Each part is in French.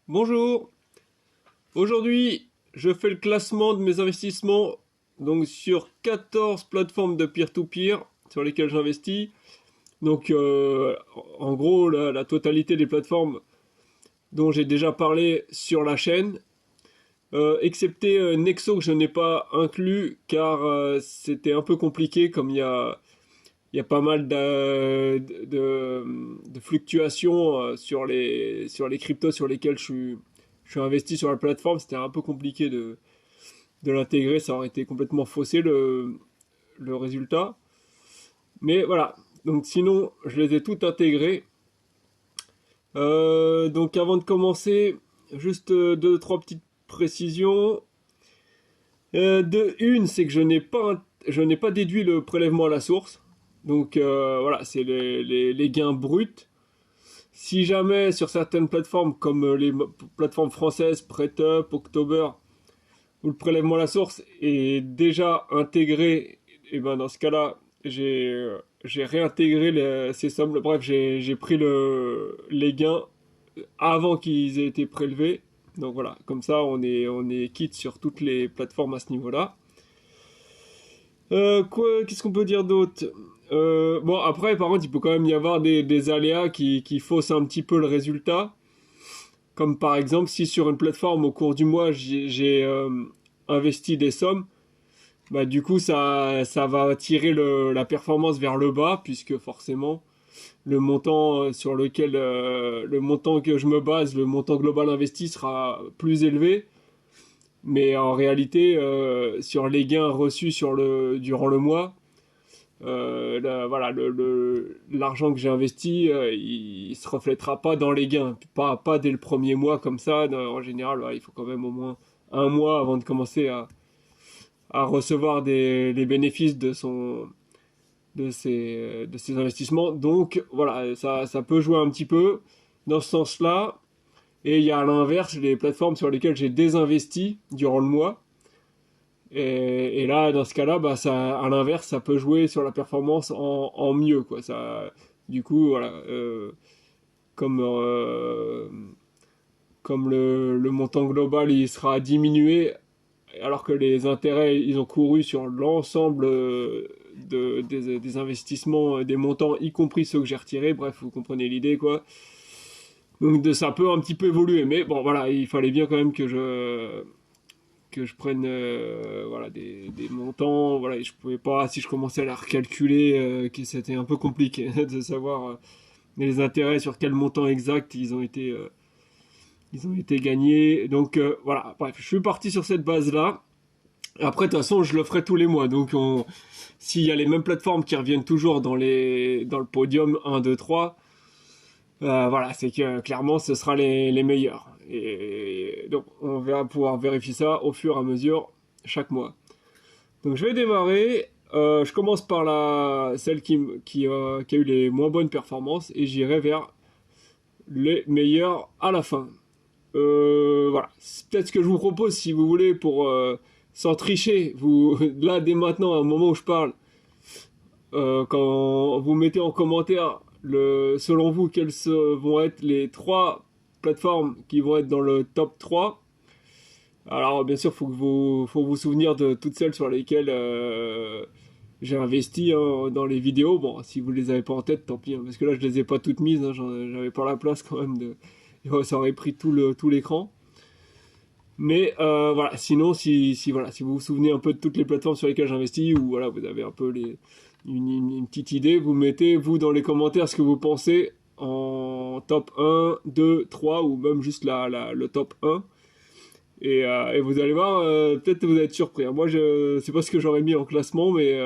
Bonjour, aujourd'hui je fais le classement de mes investissements donc sur 14 plateformes de peer-to-peer sur lesquelles j'investis. Donc en gros la totalité des plateformes dont j'ai déjà parlé sur la chaîne, excepté Nexo que je n'ai pas inclus car c'était un peu compliqué comme il y a pas mal de fluctuations sur les cryptos sur lesquels je suis investi sur la plateforme. C'était un peu compliqué de l'intégrer, ça aurait été complètement faussé le résultat. Mais voilà, donc sinon je les ai toutes intégrées. Donc avant de commencer, juste deux, trois petites précisions. Une, c'est que je n'ai pas déduit le prélèvement à la source. Donc voilà, c'est les gains bruts. Si jamais sur certaines plateformes comme les plateformes françaises, PrêtUp, October, où le prélèvement à la source est déjà intégré, et ben dans ce cas-là, j'ai réintégré ces sommes. Bref, j'ai pris les gains avant qu'ils aient été prélevés. Donc voilà, comme ça on est quitte sur toutes les plateformes à ce niveau-là. Qu'est-ce qu'on peut dire d'autre? Bon, après, par contre, il peut quand même y avoir des aléas qui faussent un petit peu le résultat. Comme par exemple, si sur une plateforme au cours du mois, j'ai investi des sommes, bah du coup, ça va tirer la performance vers le bas, puisque forcément, le montant que je me base, le montant global investi sera plus élevé. Mais en réalité, sur les gains reçus durant le mois, voilà, l'argent que j'ai investi, il se reflètera pas dans les gains, pas dès le premier mois comme ça. En général, voilà, il faut quand même au moins un mois avant de commencer à recevoir les bénéfices de ses investissements. Donc voilà, ça peut jouer un petit peu dans ce sens-là. Et il y a à l'inverse les plateformes sur lesquelles j'ai désinvesti durant le mois. Et là, dans ce cas-là, bah, à l'inverse, ça peut jouer sur la performance en mieux, quoi. Du coup, voilà, comme, euh, comme le montant global il sera diminué, alors que les intérêts ils ont couru sur l'ensemble des investissements, des montants, y compris ceux que j'ai retirés. Bref, vous comprenez l'idée, quoi. Donc ça peut un petit peu évoluer, mais bon, voilà, il fallait bien quand même que je prenne voilà, des montants. Voilà, et je pouvais pas, si je commençais à la recalculer, que c'était un peu compliqué de savoir les intérêts sur quel montant exact ils ont été gagnés. Donc voilà, bref, je suis parti sur cette base-là. Après, de toute façon, je le ferai tous les mois. Donc s'il y a les mêmes plateformes qui reviennent toujours dans le podium 1, 2, 3, voilà, c'est que clairement ce sera les meilleurs. Et donc on va pouvoir vérifier ça au fur et à mesure chaque mois. Donc je vais démarrer. Je commence par celle qui a eu les moins bonnes performances et j'irai vers les meilleurs à la fin. Voilà, c'est peut-être ce que je vous propose si vous voulez pour sans tricher. Vous là dès maintenant, à un moment où je parle, quand vous mettez en commentaire selon vous quelles vont être les trois plateformes qui vont être dans le top 3. Alors bien sûr, faut vous souvenir de toutes celles sur lesquelles j'ai investi hein, dans les vidéos. Bon, si vous les avez pas en tête, tant pis, hein, parce que là je les ai pas toutes mises, hein, j'avais pas la place quand même ça aurait pris tout l'écran. Mais voilà, sinon voilà, si vous vous souvenez un peu de toutes les plateformes sur lesquelles j'investis, ou voilà, vous avez un peu une petite idée, vous mettez vous dans les commentaires ce que vous pensez en top 1, 2, 3 ou même juste le top 1. Et vous allez voir, peut-être que vous allez être surpris. Moi, je sais pas ce que j'aurais mis en classement, mais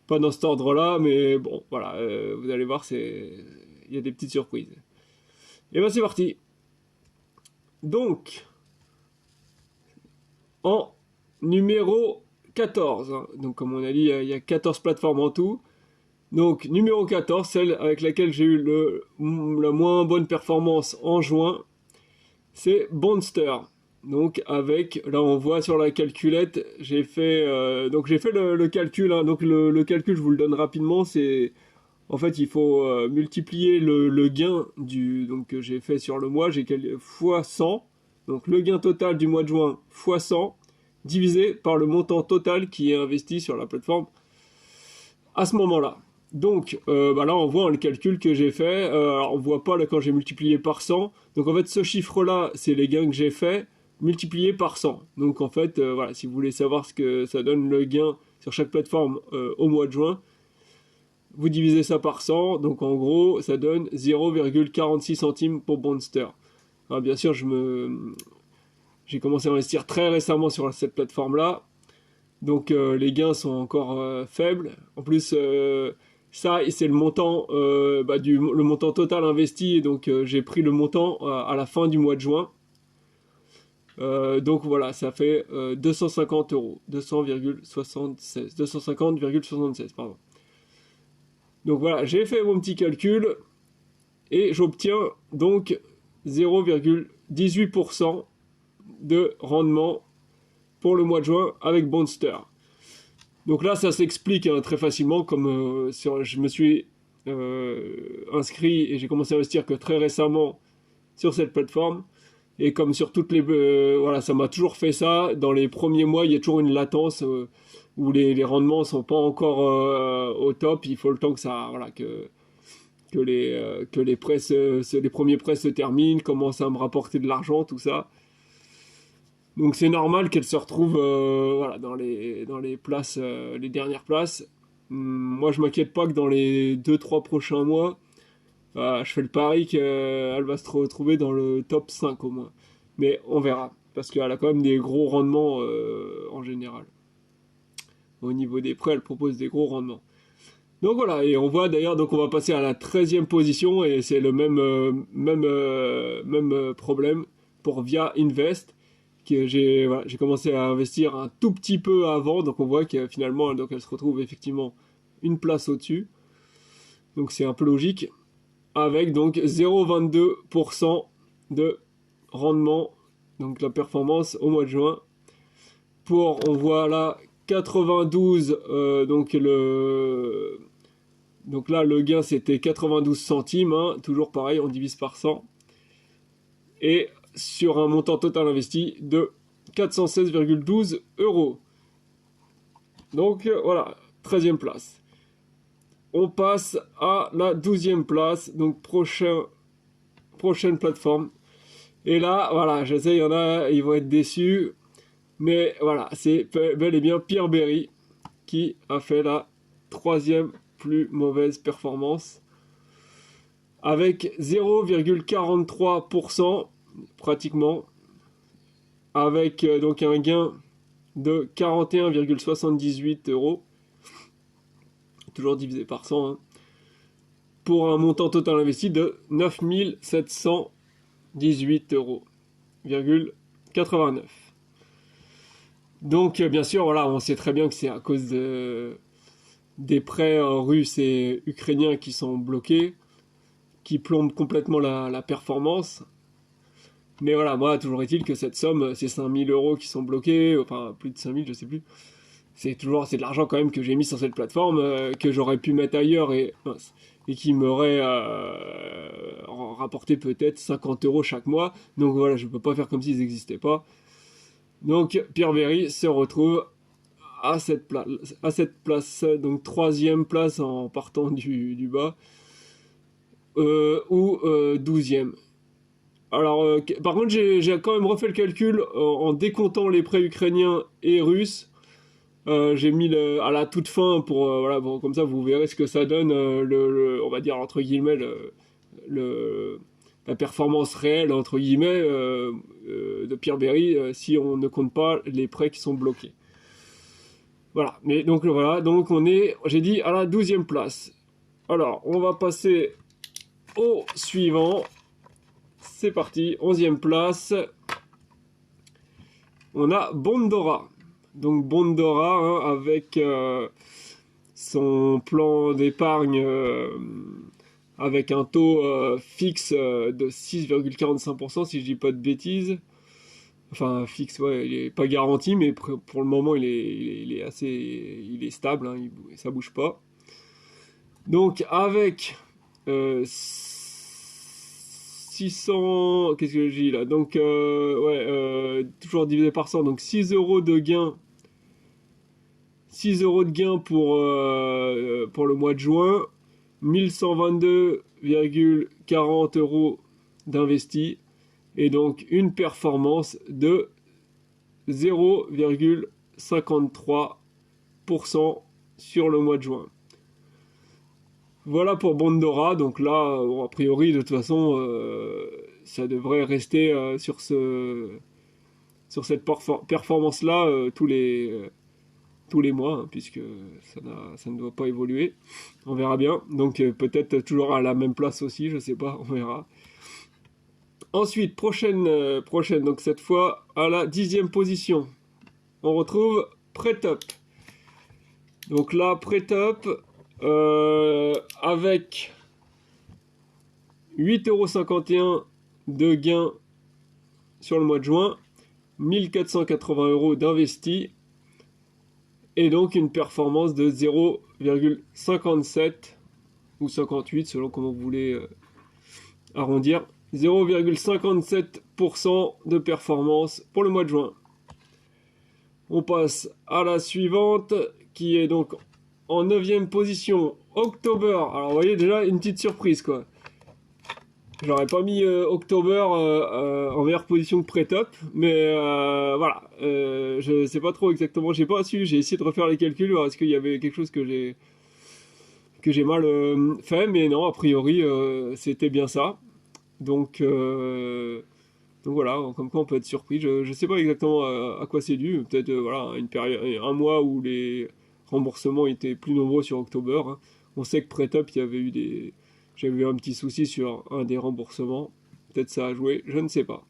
pas dans cet ordre-là. Mais bon, voilà, vous allez voir, il y a des petites surprises. Et ben c'est parti. Donc, en numéro 14, hein, donc comme on a dit, il y a 14 plateformes en tout. Donc, numéro 14, celle avec laquelle j'ai eu la moins bonne performance en juin, c'est Bonster. Donc là on voit sur la calculette, j'ai fait le calcul. Hein, donc le calcul, je vous le donne rapidement, c'est En fait, il faut multiplier le gain donc, que j'ai fait sur le mois, fois 100. Donc le gain total du mois de juin fois 100, divisé par le montant total qui est investi sur la plateforme à ce moment-là. Donc là, on voit le calcul que j'ai fait. Alors, on voit pas là quand j'ai multiplié par 100. Donc en fait, ce chiffre-là, c'est les gains que j'ai fait multiplié par 100. Donc en fait, voilà, si vous voulez savoir ce que ça donne le gain sur chaque plateforme au mois de juin, vous divisez ça par 100. Donc en gros, ça donne 0,46 centimes pour Bonster. Alors, bien sûr, j'ai commencé à investir très récemment sur cette plateforme-là. Donc les gains sont encore faibles. En plus, ça, c'est le montant, le montant total investi. Donc j'ai pris le montant à la fin du mois de juin. Donc voilà, ça fait 250 euros. 250,76, pardon. Donc voilà, j'ai fait mon petit calcul et j'obtiens donc 0,18% de rendement pour le mois de juin avec Bonster. Donc là, ça s'explique très facilement, comme je me suis inscrit et j'ai commencé à investir que très récemment sur cette plateforme. Et comme sur toutes les... voilà, ça m'a toujours fait ça. Dans les premiers mois, il y a toujours une latence où les rendements sont pas encore au top. Il faut le temps que ça... Voilà, que les prêts les premiers prêts se terminent, commencent à me rapporter de l'argent, tout ça. Donc c'est normal qu'elle se retrouve voilà, dans les places, les dernières places. Moi, je m'inquiète pas que dans les 2-3 prochains mois, je fais le pari qu'elle va se retrouver dans le top 5 au moins. Mais on verra, parce qu'elle a quand même des gros rendements en général. Au niveau des prêts, elle propose des gros rendements. Donc voilà, et on voit d'ailleurs, donc on va passer à la 13e position, et c'est le même problème pour Via Invest. J'ai commencé à investir un tout petit peu avant, donc on voit que finalement donc elle se retrouve effectivement une place au-dessus. Donc c'est un peu logique, avec donc 0,22% de rendement, donc la performance au mois de juin. On voit là 92, donc là le gain c'était 92 centimes, hein, toujours pareil, on divise par 100. Et sur un montant total investi de 416,12 euros. Donc voilà, 13e place. On passe à la 12e place, donc prochaine plateforme. Et là, voilà, je sais, il y en a, ils vont être déçus. Mais voilà, c'est bel et bien Pierre Berry qui a fait la 3e plus mauvaise performance. Avec 0,43% pratiquement, avec donc un gain de 41,78 euros, toujours divisé par 100, hein, pour un montant total investi de 9 718 euros, 89. Donc bien sûr, voilà, on sait très bien que c'est à cause des prêts russes et ukrainiens qui sont bloqués, qui plombent complètement la performance. Mais voilà, moi, toujours est-il que cette somme, c'est 5000 euros qui sont bloqués, enfin plus de 5000, je sais plus. C'est de l'argent quand même que j'ai mis sur cette plateforme, que j'aurais pu mettre ailleurs et qui m'aurait rapporté peut-être 50 euros chaque mois. Donc voilà, je ne peux pas faire comme s'ils n'existaient pas. Donc Pierre Berry se retrouve à cette place, donc 3e place en partant du bas, ou 12e. Alors, par contre, j'ai quand même refait le calcul en décomptant les prêts ukrainiens et russes. J'ai mis à la toute fin pour voilà, bon, comme ça vous verrez ce que ça donne, on va dire entre guillemets la performance réelle entre guillemets de Pierre Berry si on ne compte pas les prêts qui sont bloqués. Voilà, mais donc voilà, donc j'ai dit à la 12e place. Alors, on va passer au suivant. C'est parti, 11e place. On a Bondora. Donc Bondora, hein, avec son plan d'épargne avec un taux fixe de 6,45%, si je dis pas de bêtises. Enfin, fixe, ouais, il est pas garanti, mais pour le moment, il est stable, hein, ça bouge pas. Donc avec 600, qu'est-ce que j'ai là? Donc toujours divisé par 100, donc 6 euros de gain, 6 euros de gain pour le mois de juin, 1122,40 euros d'investi, et donc une performance de 0,53% sur le mois de juin. Voilà pour Bondora. Donc là, bon, a priori, de toute façon, ça devrait rester sur cette performance-là tous les mois, hein, puisque ça ne doit pas évoluer. On verra bien. Donc peut-être toujours à la même place aussi, je sais pas, on verra. Ensuite, prochaine, donc cette fois à la 10e position, on retrouve Pretop. Donc là, Pretop, avec 8,51 € de gain sur le mois de juin, 1480 € d'investi, et donc une performance de 0,57 ou 58 selon comment vous voulez arrondir. 0,57% de performance pour le mois de juin. On passe à la suivante qui est donc en 9e position, October. Alors vous voyez déjà une petite surprise quoi. J'aurais pas mis October en meilleure position que Pretop, mais voilà, je sais pas trop exactement, j'ai pas su, j'ai essayé de refaire les calculs, est-ce qu'il y avait quelque chose que j'ai mal fait, mais non, a priori c'était bien ça. Donc voilà, comme quoi on peut être surpris. Je sais pas exactement à quoi c'est dû, peut-être voilà une période, un mois où les remboursements étaient plus nombreux sur October, hein. On sait que Pretop, il y avait eu j'avais eu un petit souci sur un des remboursements. Peut-être ça a joué, je ne sais pas.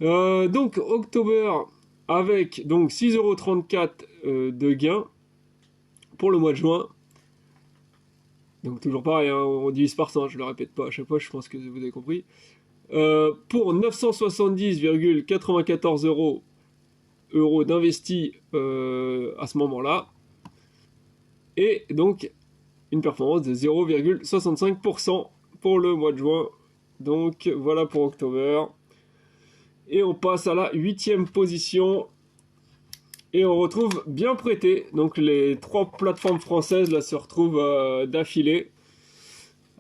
Donc October avec donc 6,34 € de gain pour le mois de juin. Donc toujours pareil, hein, on divise par 100, je le répète pas à chaque fois, je pense que vous avez compris. Pour 970,94 euros d'investi à ce moment-là. Et donc une performance de 0,65% pour le mois de juin. Donc voilà pour October. Et on passe à la 8e position. Et on retrouve Bien Prêté. Donc les 3 plateformes françaises là se retrouvent d'affilée.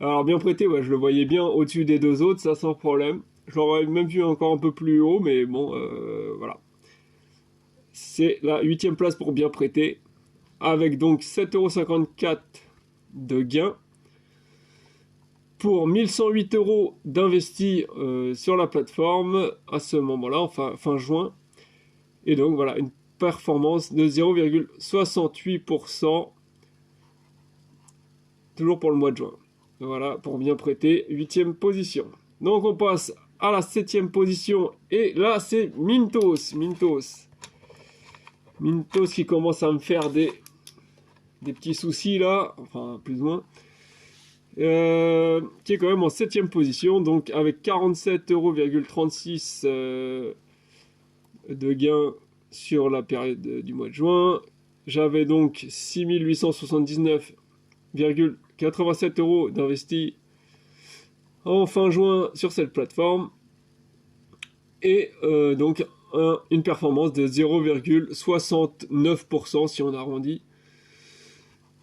Alors Bien Prêté, ouais, je le voyais bien au-dessus des deux autres, ça sans problème. Je l'aurais même vu encore un peu plus haut, mais bon, voilà. C'est la 8e place pour Bien Prêté, avec donc 7,54 € de gain pour 1108 € d'investis sur la plateforme à ce moment-là, enfin fin juin. Et donc voilà, une performance de 0,68%, toujours pour le mois de juin. Voilà, pour Bien Prêter, 8e position. Donc on passe à la 7e position, et là c'est Mintos. Mintos qui commence à me faire des petits soucis là, enfin plus ou moins. Qui est quand même en 7e position, donc avec 47,36 € de gain sur la période du mois de juin. J'avais donc 6879,87 € d'investi en fin juin sur cette plateforme. Et donc une performance de 0,69% si on arrondit.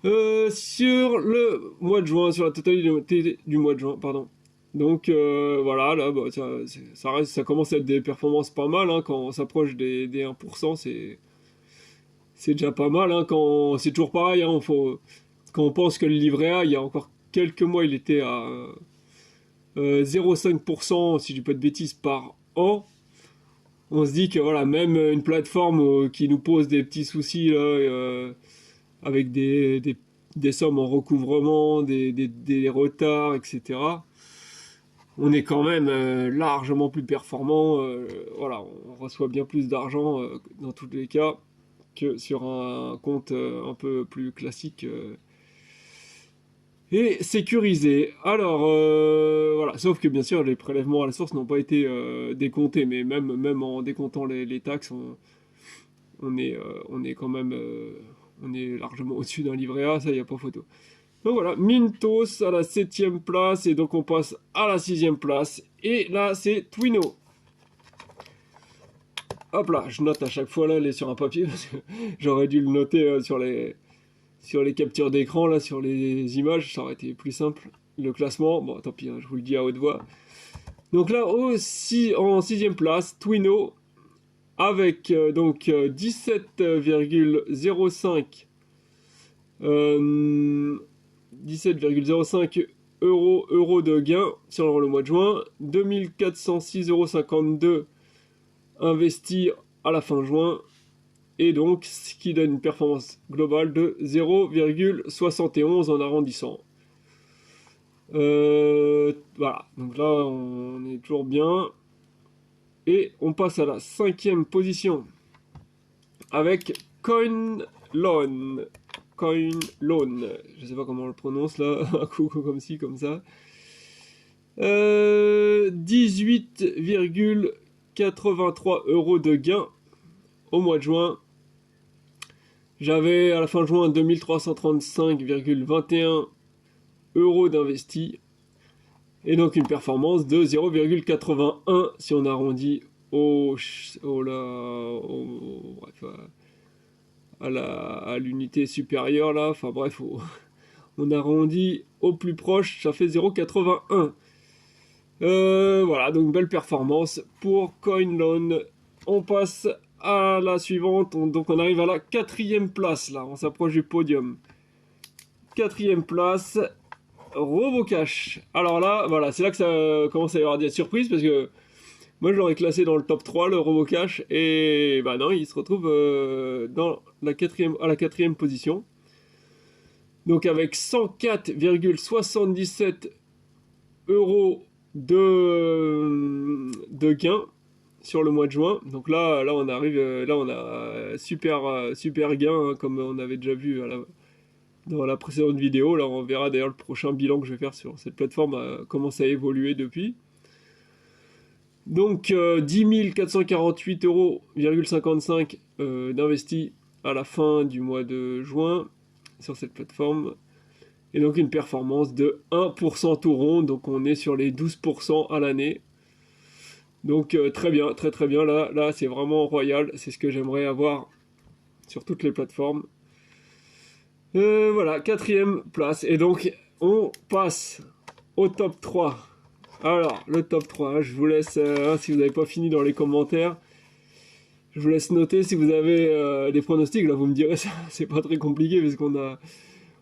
Sur le mois de juin, sur la totalité du mois de juin, pardon. Donc voilà, là, bah, ça commence à être des performances pas mal, hein, quand on s'approche des 1%, c'est déjà pas mal, hein, c'est toujours pareil, hein, quand on pense que le livret A, il y a encore quelques mois, il était à 0,5%, si je dis pas de bêtises, par an. On se dit que voilà, même une plateforme qui nous pose des petits soucis là, avec des sommes en recouvrement, des retards, etc. On est quand même largement plus performant. Voilà, on reçoit bien plus d'argent dans tous les cas que sur un compte un peu plus classique et sécurisé. Alors, voilà, sauf que bien sûr, les prélèvements à la source n'ont pas été décomptés, mais même en décomptant les taxes, on est quand même on est largement au-dessus d'un livret A, ça, il n'y a pas photo. Donc voilà, Mintos à la 7e place, et donc on passe à la 6e place. Et là, c'est Twino. Hop là, je note à chaque fois là, elle est sur un papier, parce que j'aurais dû le noter sur les captures d'écran, là, sur les images, ça aurait été plus simple. Le classement, bon, tant pis, hein, je vous le dis à haute voix. Donc là, aussi, en 6e place, Twino, avec donc 17,05 17,05 euros de gain sur le mois de juin, 2406,52 euros investis à la fin juin, et donc ce qui donne une performance globale de 0,71 en arrondissant. Voilà, donc là on est toujours bien. Et on passe à la 5e position avec CoinLoan. CoinLoan, je sais pas comment on le prononce là, un coup comme ci, comme ça. 18,83 euros de gain au mois de juin. J'avais à la fin de juin 2335,21 euros d'investis. Et donc une performance de 0,81 si on arrondit à l'unité supérieure là. Enfin bref, on arrondit au plus proche, ça fait 0,81. Voilà, donc belle performance pour CoinLoan. On passe à la suivante, donc on arrive à la 4e place là, on s'approche du podium. 4e place, Robocash. Alors là, voilà, c'est là que ça commence à y avoir des surprises, parce que moi je l'aurais classé dans le top 3, le Robocash, et bah non, il se retrouve dans la à la 4e position. Donc avec 104,77 euros de gain sur le mois de juin. Donc là on arrive, là on a super gain, hein, comme on avait déjà vu dans la précédente vidéo. Là on verra d'ailleurs le prochain bilan que je vais faire sur cette plateforme, comment ça a évolué depuis. Donc 10 448,55 euros d'investis à la fin du mois de juin sur cette plateforme. Et donc une performance de 1% tout rond, donc on est sur les 12% à l'année. Donc très bien, très bien, là c'est vraiment royal, c'est ce que j'aimerais avoir sur toutes les plateformes. Voilà, 4e place, et donc on passe au top 3. Alors, le top 3, je vous laisse, si vous n'avez pas fini dans les commentaires, je vous laisse noter si vous avez des pronostics. Là vous me direz, c'est pas très compliqué, parce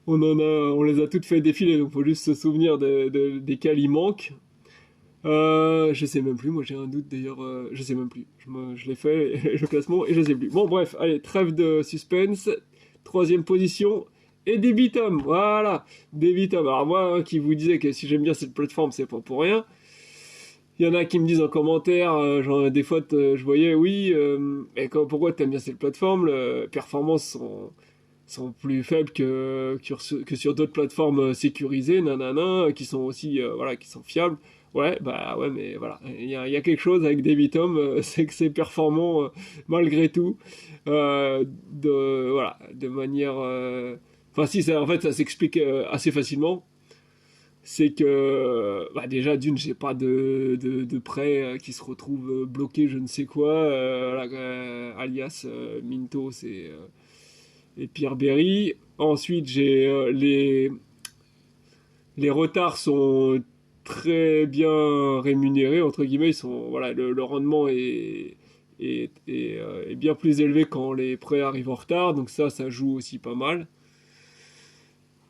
on les a toutes fait défiler, donc il faut juste se souvenir desquels il manque. Je sais même plus, moi j'ai un doute d'ailleurs, je sais même plus. Je l'ai fait, le classement, et je sais plus. Bon bref, allez, trêve de suspense. 3e position, et Debitum, voilà, Debitum. Alors moi, hein, qui vous disais que si j'aime bien cette plateforme, c'est pas pour rien. Il y en a qui me disent en commentaire, genre des fois je voyais, oui, mais pourquoi t'aimes bien cette plateforme, les performances sont plus faibles que sur d'autres plateformes sécurisées, nanana, qui sont aussi, voilà, qui sont fiables. Ouais, bah ouais, mais voilà, il y a quelque chose avec Debitum, c'est que c'est performant malgré tout, voilà, de manière, enfin si, en fait, ça s'explique assez facilement. C'est que bah déjà d'une, j'ai pas de prêt qui se retrouve bloqué, je ne sais quoi, alias Mintos et Pierre Berry. Ensuite, j'ai les retards sont très bien rémunérés, entre guillemets. Ils sont, voilà, le rendement est bien plus élevé quand les prêts arrivent en retard, donc ça joue aussi pas mal.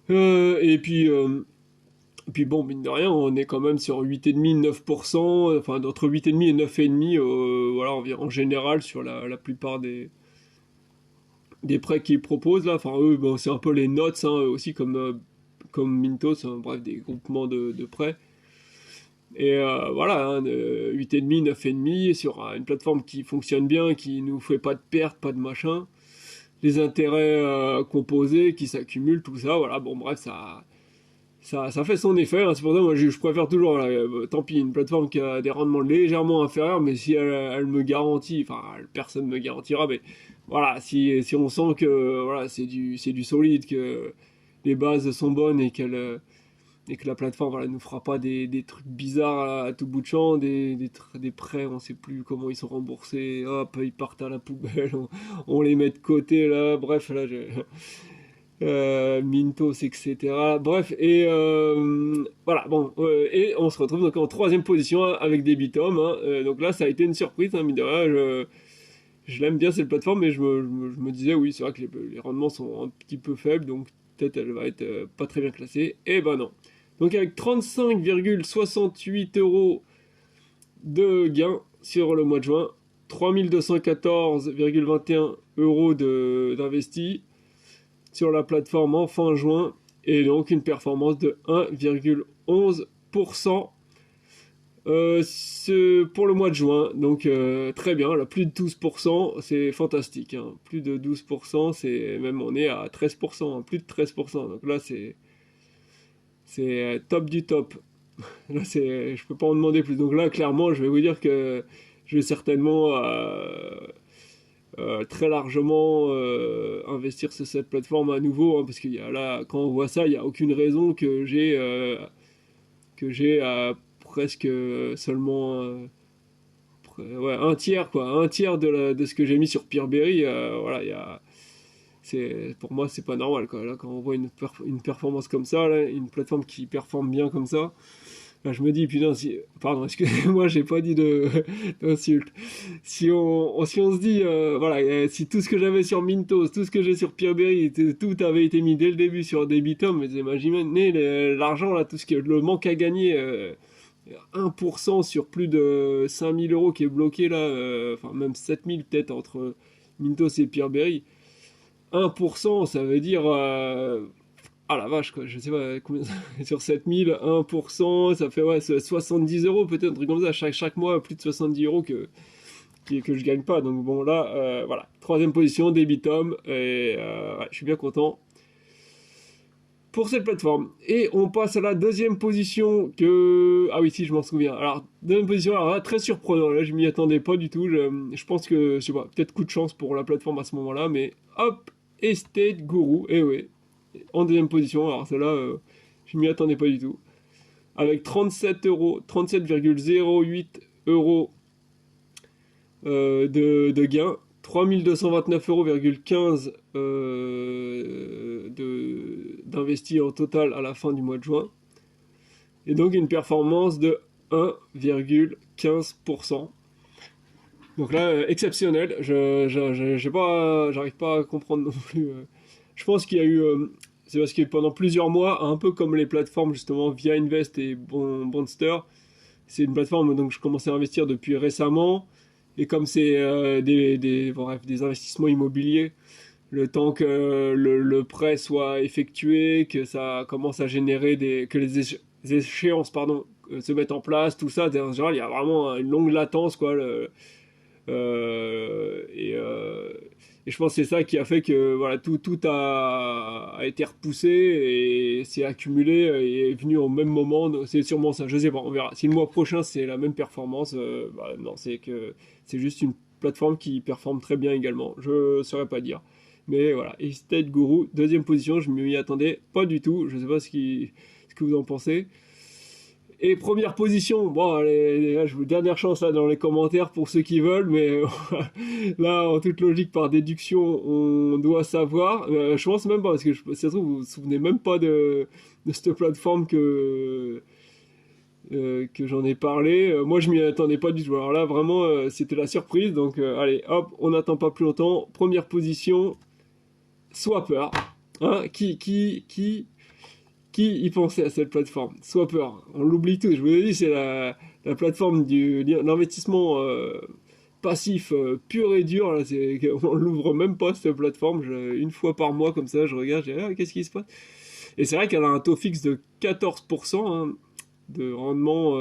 Et puis bon, mine de rien, on est quand même sur 8,5-9%, enfin entre 8,5 et 9,5, voilà, en général sur la plupart des prêts qu'ils proposent là. Enfin eux, bon, c'est un peu les notes, hein, aussi comme Mintos, hein, bref, des groupements de prêts. Et voilà, hein, 8,5, 9,5 sur une plateforme qui fonctionne bien, qui nous fait pas de pertes, pas de machin. Les intérêts composés qui s'accumulent, tout ça, voilà, bon bref, ça fait son effet, hein. C'est pour ça que moi je préfère toujours, là, tant pis, une plateforme qui a des rendements légèrement inférieurs, mais si elle me garantit, enfin personne ne me garantira, mais voilà, si on sent que voilà, c'est du solide, qu'il les bases sont bonnes et que la plateforme voilà, nous fera pas des trucs bizarres à tout bout de champ, des prêts, on sait plus comment ils sont remboursés, hop, ils partent à la poubelle, on les met de côté là, bref, là, Mintos, etc. Bref, et voilà, bon, et on se retrouve donc en troisième position avec Debitum, hein, donc là, ça a été une surprise, hein, mine de rien, je l'aime bien cette plateforme, mais je me disais, oui, c'est vrai que les rendements sont un petit peu faibles, donc peut-être elle va être pas très bien classée, et ben non. Donc avec 35,68 euros de gain sur le mois de juin, 3214,21 euros d'investi sur la plateforme en fin juin, et donc une performance de 1,11% pour le mois de juin. Donc très bien, là, plus de 12%, c'est fantastique, hein. Plus de 12%, c'est même on est à 13%, hein, plus de 13%. Donc là c'est top du top. Là je peux pas en demander plus. Donc là clairement, je vais vous dire que je vais certainement très largement investir sur cette plateforme à nouveau, hein, parce qu'il y a là, quand on voit ça, il n'y a aucune raison que j'ai presque seulement ouais, un tiers quoi, un tiers de ce que j'ai mis sur Peerberry. Voilà, pour moi c'est pas normal quoi. Là quand on voit une performance comme ça, là, une plateforme qui performe bien comme ça. Là, je me dis, putain, pardon, excusez-moi, j'ai pas dit d'insulte. Si on se dit, voilà, si tout ce que j'avais sur Mintos, tout ce que j'ai sur Peerberry, tout avait été mis dès le début sur Debitum, mais imaginez l'argent, là, tout ce que le manque à gagner, 1% sur plus de 5000 euros qui est bloqué là, enfin même 7000 peut-être entre Mintos et Peerberry. 1%, ça veut dire ah la vache, quoi, je sais pas combien sur 7000, 1%, ça fait ouais, 70 euros peut-être, un truc comme ça, chaque mois, plus de 70 euros que je gagne pas. Donc bon, là, voilà. Troisième position, Debitum, et ouais, je suis bien content pour cette plateforme. Et on passe à la deuxième position que... Ah oui, si, je m'en souviens. Alors, deuxième position, alors là, très surprenant, là, je m'y attendais pas du tout. Je pense que, je sais pas, peut-être coup de chance pour la plateforme à ce moment-là, mais hop, Estate Guru, et ouais, en deuxième position. Alors celle-là, je m'y attendais pas du tout. Avec 37 euros, 37,08 euros de gain, 3229,15 d'investi en total à la fin du mois de juin. Et donc une performance de 1,15%. Donc là, exceptionnel. J'arrive pas à comprendre non plus. Je pense qu'il y a eu c'est parce que pendant plusieurs mois, un peu comme les plateformes justement Via Invest et Bondster, c'est une plateforme donc je commençais à investir depuis récemment. Et comme c'est des investissements immobiliers, le temps que le prêt soit effectué, que ça commence à générer que les échéances pardon, se mettent en place, tout ça, en général, il y a vraiment une longue latence, quoi. Et je pense que c'est ça qui a fait que voilà, tout a été repoussé et s'est accumulé et est venu au même moment. C'est sûrement ça, je sais pas, on verra. Si le mois prochain c'est la même performance, non, c'est juste une plateforme qui performe très bien également. Je saurais pas dire. Mais voilà, et State Guru, deuxième position, je m'y attendais pas du tout. Je sais pas ce que vous en pensez. Et première position, bon, allez, là, je vous dernière chance là dans les commentaires pour ceux qui veulent, mais là, en toute logique, par déduction, on doit savoir. Je pense même pas, parce que ça se trouve, vous vous souvenez même pas de cette plateforme que j'en ai parlé. Moi, je m'y attendais pas du tout. Alors là, vraiment, c'était la surprise. Donc, allez, hop, on n'attend pas plus longtemps. Première position, Swapper. Hein, qui y pensait à cette plateforme? Swapper, on l'oublie tous. Je vous ai dit, c'est la plateforme d'investissement passif pur et dur. Là, on l'ouvre même pas cette plateforme. Une fois par mois, comme ça, je regarde, je dis, ah, qu'est-ce qui se passe? Et c'est vrai qu'elle a un taux fixe de 14% hein, de rendement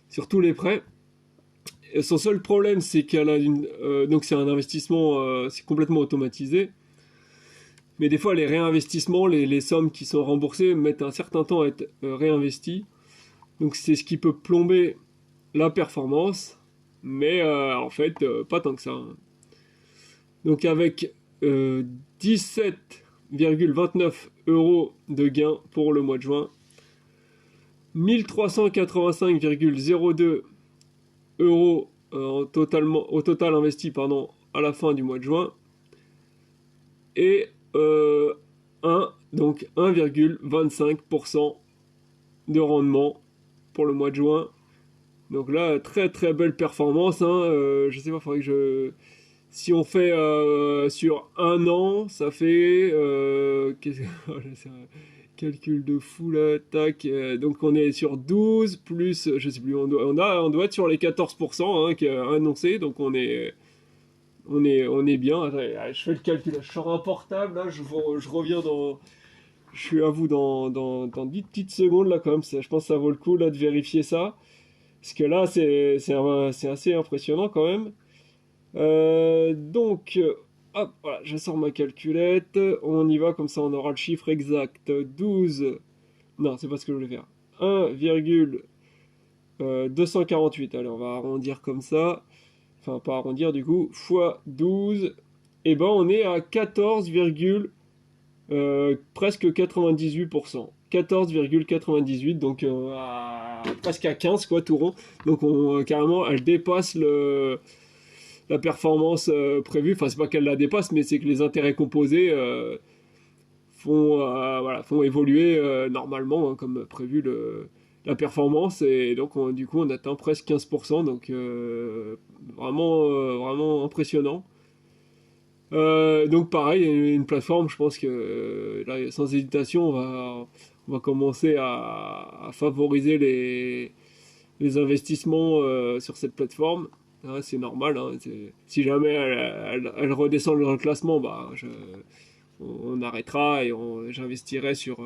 sur tous les prêts. Et son seul problème, c'est qu'elle a donc c'est un investissement, c'est complètement automatisé. Mais des fois, les réinvestissements, les sommes qui sont remboursées mettent un certain temps à être réinvesties. Donc c'est ce qui peut plomber la performance. Mais en fait, pas tant que ça. Hein. Donc avec 17 €, de gain pour le mois de juin. 1385,02 € au total investi à la fin du mois de juin. Et donc 1,25% de rendement pour le mois de juin. Donc là, très très belle performance. Je sais pas, faudrait que si on fait sur un an, ça fait... c'est un calcul de fou là, tac. Donc on est sur 12 plus, je sais plus, on doit être sur les 14% qui est annoncé. Donc on est bien. Attendez, je fais le calcul. Je sors un portable, là, je reviens dans... Je suis à vous dans 10 petites secondes là quand même. Je pense que ça vaut le coup là de vérifier ça. Parce que là, c'est assez impressionnant quand même. Donc, hop, voilà, je sors ma calculette. On y va, comme ça on aura le chiffre exact. 12. Non, c'est pas ce que je voulais faire. 1,248. Allez, on va arrondir comme ça. Enfin, pas arrondir du coup. Fois 12. Et ben, on est à 14, presque 98%. 14,98, donc presque à 15, quoi, tout rond. Donc carrément, elle dépasse la performance prévue. Enfin, c'est pas qu'elle la dépasse, mais c'est que les intérêts composés font évoluer normalement, hein, comme prévu, la performance. Et donc, du coup, on atteint presque 15%. Donc, vraiment impressionnant. Donc pareil, une plateforme, je pense que là, sans hésitation, on va commencer à favoriser les investissements sur cette plateforme. C'est normal, hein, si jamais elle redescend dans le classement, bah, on arrêtera et j'investirai sur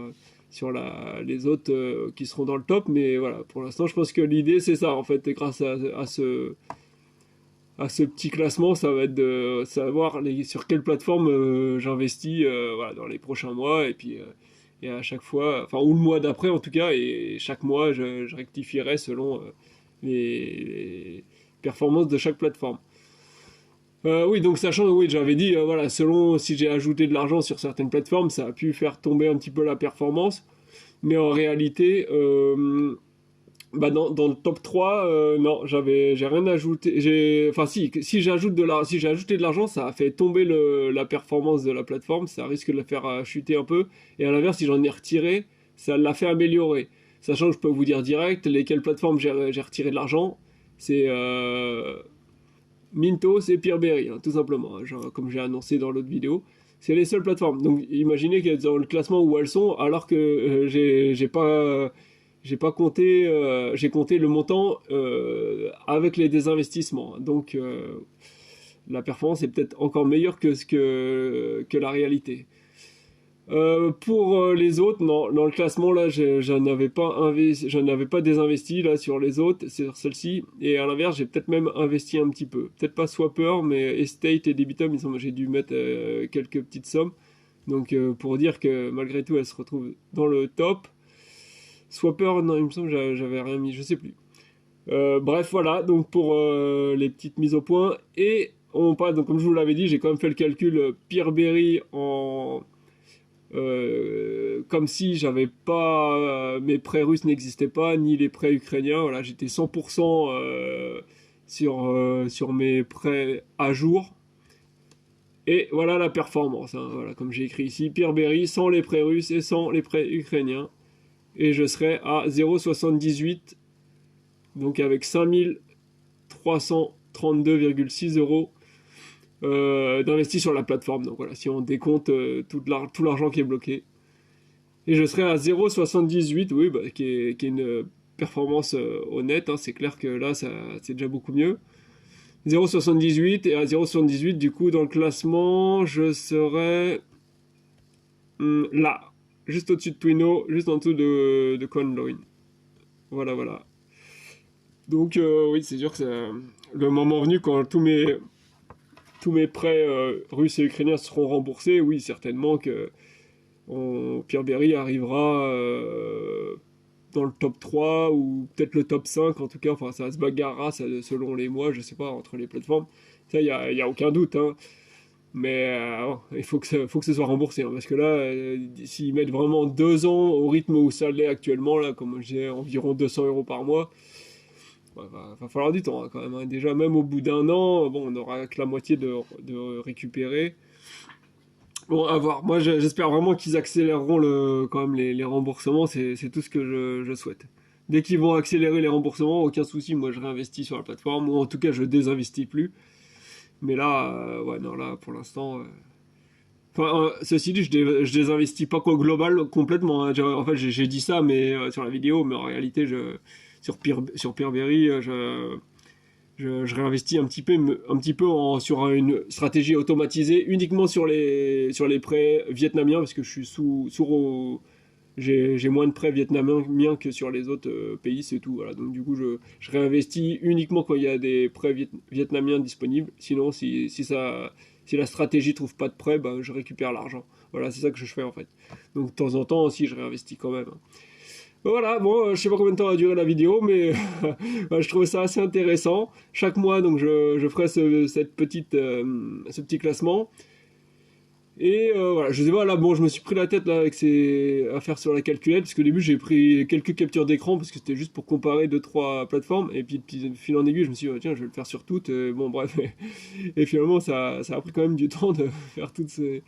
les autres qui seront dans le top. Mais voilà, pour l'instant, je pense que l'idée, c'est ça, en fait, et grâce à ce petit classement, ça va être de savoir sur quelle plateforme j'investis voilà, dans les prochains mois, et puis et à chaque fois, enfin, ou le mois d'après en tout cas, et chaque mois je rectifierai selon les performances de chaque plateforme. Oui, donc sachant, oui, j'avais dit, voilà, selon si j'ai ajouté de l'argent sur certaines plateformes, ça a pu faire tomber un petit peu la performance, mais en réalité, bah dans le top 3, non, j'ai rien ajouté. Enfin si j'ai ajouté de l'argent, ça a fait tomber la performance de la plateforme, ça risque de la faire chuter un peu. Et à l'inverse, si j'en ai retiré, ça l'a fait améliorer. Sachant que je peux vous dire direct, lesquelles plateformes j'ai retiré de l'argent, c'est Mintos et Peerberry, hein, tout simplement, hein, comme j'ai annoncé dans l'autre vidéo. C'est les seules plateformes. Donc imaginez qu'elles sont dans le classement où elles sont, alors que j'ai pas compté, j'ai compté le montant avec les désinvestissements. Donc la performance est peut-être encore meilleure que la réalité. Pour les autres, non, dans le classement là, j'en avais pas désinvesti là sur les autres, sur celle-ci. Et à l'inverse, j'ai peut-être même investi un petit peu. Peut-être pas Swapper, mais Estate et Debitum, j'ai dû mettre quelques petites sommes. Donc pour dire que malgré tout, elle se retrouve dans le top. Swapper, non, il me semble que j'avais rien mis, je sais plus. Bref, voilà, donc pour les petites mises au point. Et on passe, donc comme je vous l'avais dit, j'ai quand même fait le calcul Peerberry comme si j'avais pas mes prêts russes n'existaient pas, ni les prêts ukrainiens. Voilà, j'étais 100% sur mes prêts à jour. Et voilà la performance, hein, voilà, comme j'ai écrit ici, Peerberry sans les prêts russes et sans les prêts ukrainiens. Et je serai à 0,78, donc avec 5332,6 € d'investi sur la plateforme. Donc voilà, si on décompte tout l'argent qui est bloqué. Et je serai à 0,78, oui, bah, qui est une performance honnête, hein, c'est clair que là, c'est déjà beaucoup mieux. 0,78, et à 0,78, du coup, dans le classement, je serai là, juste au-dessus de Twino, juste en dessous de CoinLoin. Voilà, voilà. Donc, oui, c'est sûr que le moment venu, quand tous mes prêts russes et ukrainiens seront remboursés, oui, certainement que Peerberry arrivera dans le top 3 ou peut-être le top 5, en tout cas, enfin, ça se bagarrera selon les mois, je sais pas, entre les plateformes. Ça, il y a aucun doute, hein. Mais il faut que ce soit remboursé, hein, parce que là, s'ils mettent vraiment 2 ans au rythme où ça l'est actuellement, là, comme j'ai environ 200 € par mois, ouais, va falloir du temps, hein, quand même, hein. Déjà, même au bout d'un an, bon, on aura que la moitié de récupérer. Bon, à voir. Moi, j'espère vraiment qu'ils accéléreront quand même les remboursements. C'est tout ce que je souhaite. Dès qu'ils vont accélérer les remboursements, aucun souci. Moi, je réinvestis sur la plateforme, ou en tout cas, je désinvestis plus. Mais là, ouais, non, là, pour l'instant. Enfin, ceci dit, je désinvestis pas quoi global complètement, hein. En fait, j'ai dit ça, mais sur la vidéo, mais en réalité, sur Peerberry, je réinvestis un petit peu sur une stratégie automatisée uniquement sur les prêts vietnamiens parce que je suis j'ai moins de prêts vietnamiens que sur les autres pays, c'est tout. Voilà. Donc du coup, je réinvestis uniquement quand il y a des prêts vietnamiens disponibles. Sinon, si la stratégie trouve pas de prêt, bah, je récupère l'argent. Voilà, c'est ça que je fais en fait. Donc de temps en temps aussi, je réinvestis quand même, hein. Voilà, bon, je sais pas combien de temps va durer la vidéo, mais ouais, je trouve ça assez intéressant. Chaque mois, donc, je ferai ce petit classement. Et voilà, je sais pas, là, bon, je me suis pris la tête là avec ces affaires sur la calculette, parce qu'au début, j'ai pris quelques captures d'écran, parce que c'était juste pour comparer deux trois plateformes, et puis de fil en aiguille, je me suis dit, oh, tiens, je vais le faire sur toutes. Bon, bref, et finalement, ça a pris quand même du temps de faire toutes ces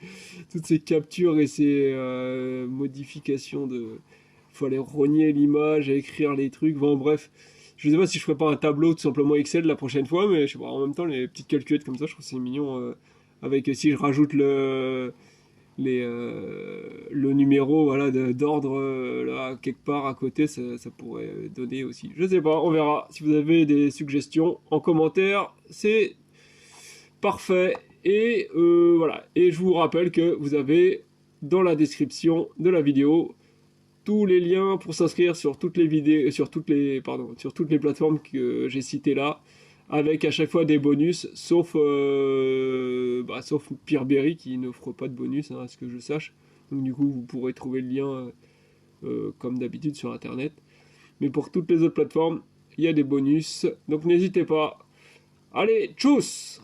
captures et ces modifications de faut aller rogner l'image, écrire les trucs, bon bref. Je sais pas si je ferai pas un tableau tout simplement Excel la prochaine fois, mais je sais pas, en même temps les petites calculettes comme ça, je trouve que c'est mignon. Avec si je rajoute le numéro voilà, d'ordre là quelque part à côté, ça pourrait donner aussi. Je sais pas, on verra. Si vous avez des suggestions en commentaire, c'est parfait. Et voilà. Et je vous rappelle que vous avez dans la description de la vidéo tous les liens pour s'inscrire sur toutes les vidéos, sur toutes les plateformes que j'ai citées là, avec à chaque fois des bonus, sauf Peerberry qui n'offre pas de bonus, hein, à ce que je sache. Donc du coup, vous pourrez trouver le lien comme d'habitude sur Internet. Mais pour toutes les autres plateformes, il y a des bonus. Donc n'hésitez pas. Allez, tchuss!